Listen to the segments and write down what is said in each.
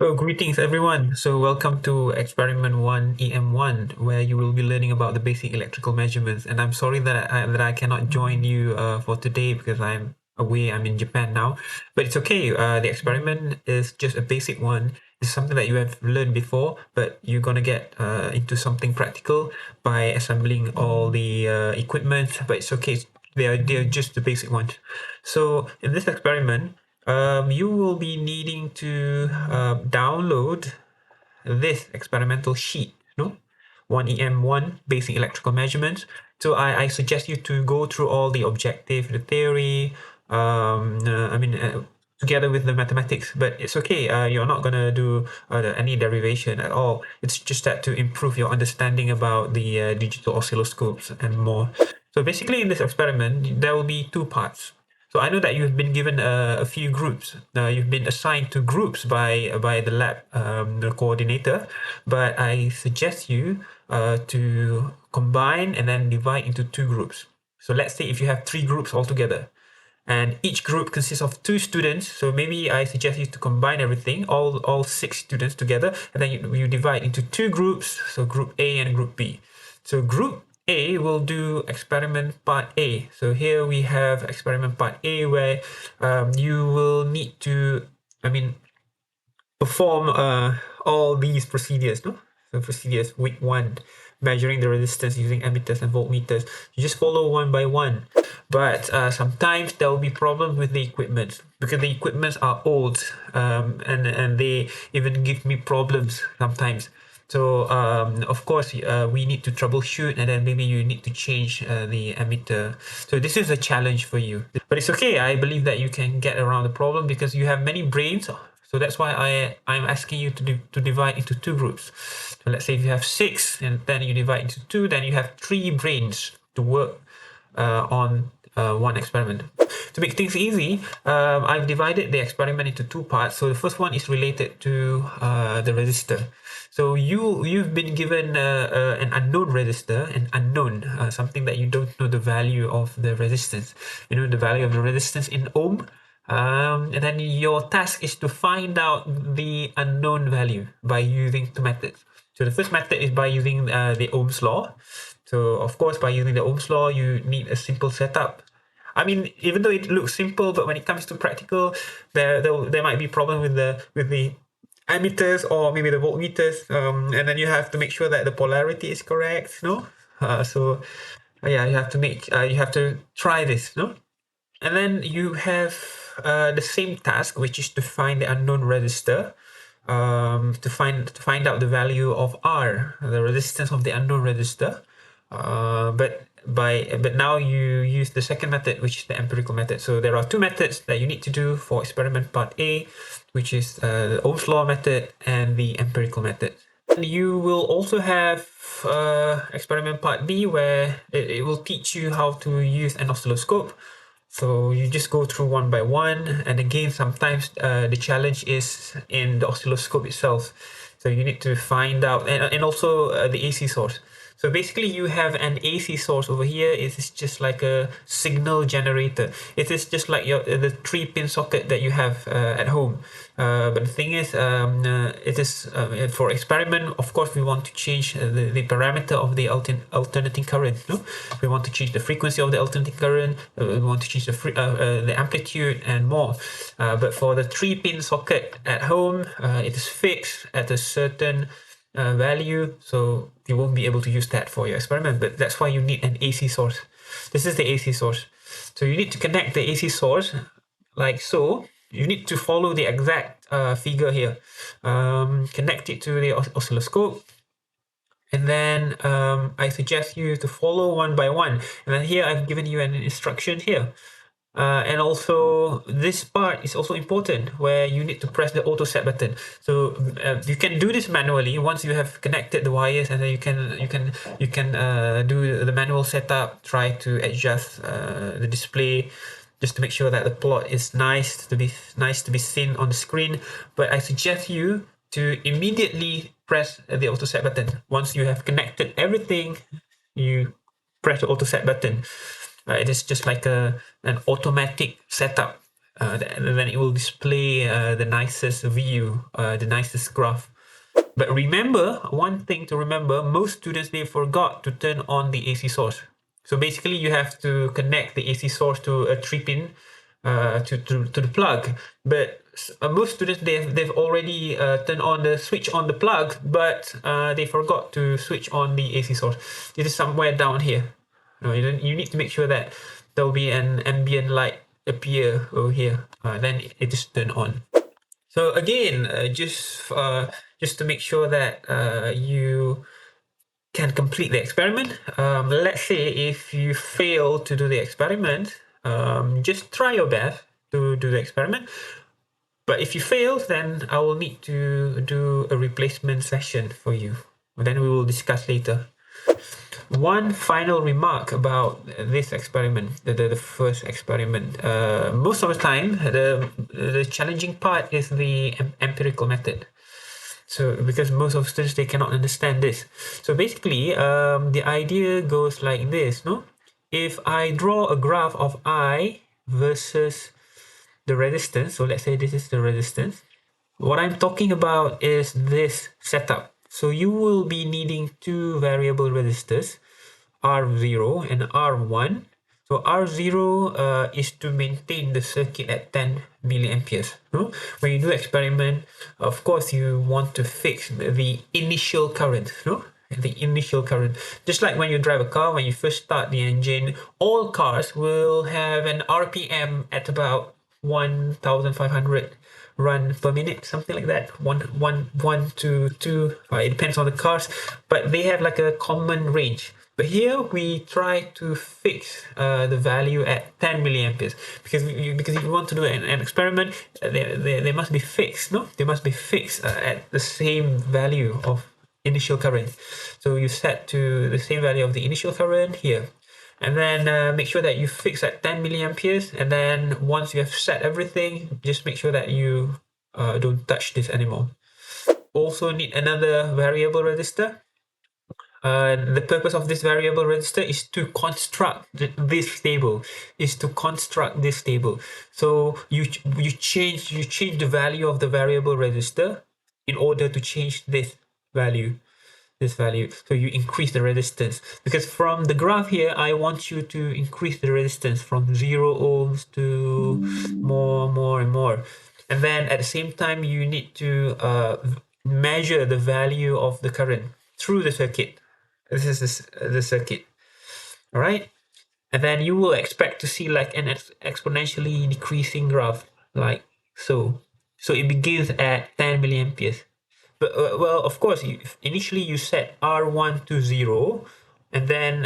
So greetings everyone. So welcome to experiment 1 EM1 where you will be learning about the basic electrical measurements, and I'm sorry that I cannot join you for today because I'm away. I'm in Japan now. But it's okay. The experiment is just a basic one. It's something that you have learned before, but you're gonna get into something practical by assembling all the equipment. But it's okay. They're just the basic ones. So in this experiment, you will be needing to download this experimental sheet, no? 1EM1 basic electrical measurements. So I suggest you to go through all the objective, the theory, together with the mathematics, but it's okay. You're not gonna do any derivation at all. It's just that to improve your understanding about the digital oscilloscopes and more. So basically in this experiment, there will be two parts. So I know that you've been given a few groups. You've been assigned to groups by the lab the coordinator, but I suggest you to combine and then divide into two groups. So let's say if you have three groups altogether, and each group consists of two students. So maybe I suggest you to combine everything, all six students together, and then you divide into two groups. So group A and group B. So group A will do experiment part A. So here we have experiment part A where you will need to, perform all these procedures, no? So procedures week 1, measuring the resistance using ammeters and voltmeters. You just follow one by one. But sometimes there will be problems with the equipment because the equipments are old, and they even give me problems sometimes. So of course we need to troubleshoot, and then maybe you need to change the emitter. So this is a challenge for you, but it's okay. I believe that you can get around the problem because you have many brains. So that's why I'm asking you to divide into two groups. So let's say if you have 6 and then you divide into 2, then you have 3 brains to work on one experiment. To make things easy, I've divided the experiment into two parts. So the first one is related to the resistor. So you've been given an unknown resistor, an unknown, something that you don't know the value of the resistance. You know the value of the resistance in ohm. And then your task is to find out the unknown value by using two methods. So the first method is by using the Ohm's law. So of course, by using the Ohm's law, you need a simple setup. I mean, even though it looks simple, but when it comes to practical, there might be problem with the ammeters or maybe the voltmeters, and then you have to make sure that the polarity is correct. No, yeah, you have to try this. No, and then you have the same task, which is to find the unknown resistor, to find out the value of R, the resistance of the unknown resistor. But now you use the second method, which is the empirical method. So there are two methods that you need to do for experiment part A, which is the Ohm's law method and the empirical method. And you will also have experiment part B, where it will teach you how to use an oscilloscope. So you just go through one by one, and again sometimes the challenge is in the oscilloscope itself. So you need to find out, and also the AC source. So basically you have an AC source over here. It is just like a signal generator. It is just like the 3-pin socket that you have at home. But the thing is, it is for experiment. Of course, we want to change the parameter of the alternating current. No? We want to change the frequency of the alternating current. We want to change the amplitude and more. But for the 3-pin socket at home, it is fixed at a certain value, so you won't be able to use that for your experiment. But that's why you need an AC source. This is the AC source. So you need to connect the AC source like so. You need to follow the exact figure here. Connect it to the oscilloscope, and then I suggest you to follow one by one. And then here I've given you an instruction here. And also this part is also important, where you need to press the auto set button. So you can do this manually once you have connected the wires, and then you can do the manual setup, try to adjust the display just to make sure that the plot is nice to be seen on the screen. But I suggest you to immediately press the auto set button. Once you have connected everything, you press the auto set button. It is just like an automatic setup. then it will display the nicest view, the nicest graph. But remember, one thing to remember, most students, they forgot to turn on the AC source. So basically you have to connect the AC source to a 3-pin to the plug. But most students, they've already turned on the switch on the plug, but they forgot to switch on the AC source. It is somewhere down here. No, you need to make sure that there will be an ambient light appear over here. Then it is turned on. So again, just to make sure that you can complete the experiment. Let's say if you fail to do the experiment, just try your best to do the experiment. But if you fail, then I will need to do a replacement session for you. Then we will discuss later. One final remark about this experiment, the first experiment. Most of the time, the challenging part is the empirical method. So because most of students, they cannot understand this. So basically, the idea goes like this, no? If I draw a graph of I versus the resistance, so let's say this is the resistance. What I'm talking about is this setup. So you will be needing two variable resistors, R0 and R1. So R0 is to maintain the circuit at 10 milliamperes. No? When you do experiment, of course you want to fix the initial current. No? The initial current. Just like when you drive a car, when you first start the engine, all cars will have an RPM at about 1,500 run per minute, something like that. One to two. It depends on the cars, but they have like a common range. But here we try to fix the value at 10 milliamperes because if you want to do an experiment, they must be fixed. No, they must be fixed at the same value of initial current. So you set to the same value of the initial current here. And then make sure that you fix at 10 milliamperes. And then once you have set everything, just make sure that you don't touch this anymore. Also need another variable resistor. The purpose of this variable resistor is to construct this table. So you change the value of the variable resistor in order to change this value. So you increase the resistance, because from the graph here I want you to increase the resistance from 0 ohms to more and more. And then at the same time you need to measure the value of the current through the circuit. This is the circuit. All right, and then you will expect to see like an exponentially decreasing graph, like so. So it begins at 10 milliamperes. But well, of course, initially you set R1 to 0, and then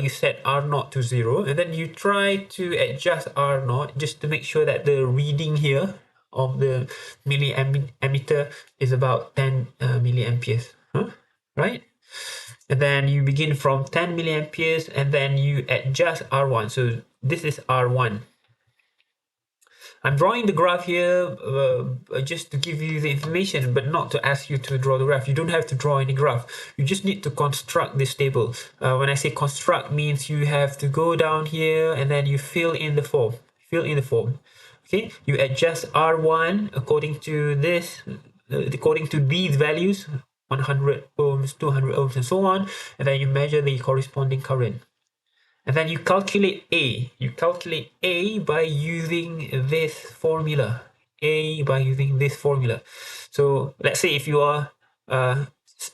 you set R0 to 0, and then you try to adjust R0 just to make sure that the reading here of the milliammeter is about 10 milliamperes, right? And then you begin from 10 milliamperes, and then you adjust R1. So this is R1. I'm drawing the graph here just to give you the information, but not to ask you to draw the graph. You don't have to draw any graph. You just need to construct this table. When I say construct, means you have to go down here and then you fill in the form. Okay, you adjust R1 according to this, according to these values, 100 ohms, 200 ohms, and so on, and then you measure the corresponding current. And then you calculate A. You calculate A by using this formula. So let's say if you are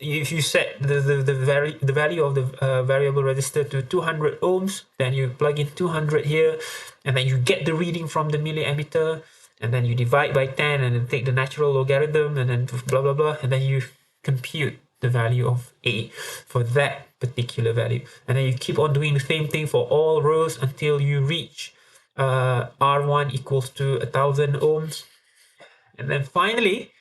if you set the value of the variable resistor to 200 ohms, then you plug in 200 here, and then you get the reading from the milliammeter, and then you divide by 10, and then take the natural logarithm, and then blah blah blah, and then you compute the value of A for that particular value, and then you keep on doing the same thing for all rows until you reach R1 equals to 1000 ohms. And then finally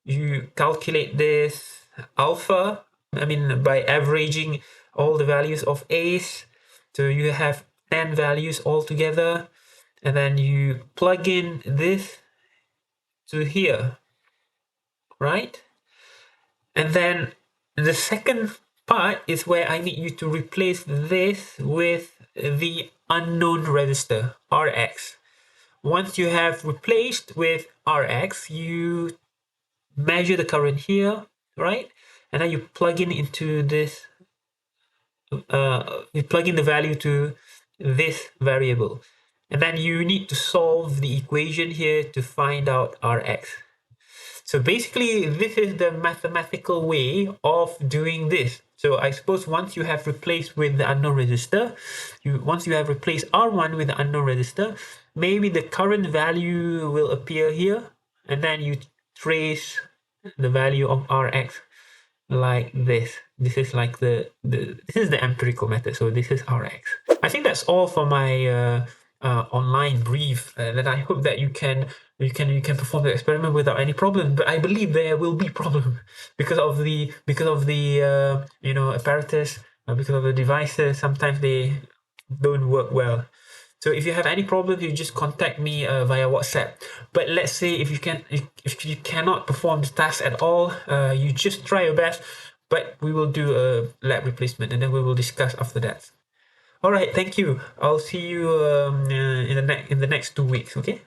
you calculate this alpha, by averaging all the values of A's. So you have 10 values altogether, and then you plug in this to here, right? And then the second part is where I need you to replace this with the unknown resistor, Rx. once you have replaced with Rx, you measure the current here, right? And then you plug in into this, you plug in the value to this variable. And then you need to solve the equation here to find out Rx. So basically, this is the mathematical way of doing this. So I suppose once you have replaced with the unknown resistor, once you have replaced R1 with the unknown resistor, maybe the current value will appear here, and then you trace the value of Rx like this. This is like this is the empirical method. So this is Rx. I think that's all for my online brief. That I hope that you can perform the experiment without any problem. But I believe there will be problem because of the you know, apparatus, because of the devices. Sometimes they don't work well. So if you have any problems, you just contact me via WhatsApp. But let's say if you cannot perform the task at all, you just try your best. But we will do a lab replacement, and then we will discuss after that. All right, thank you. I'll see you in the next 2 weeks. Okay.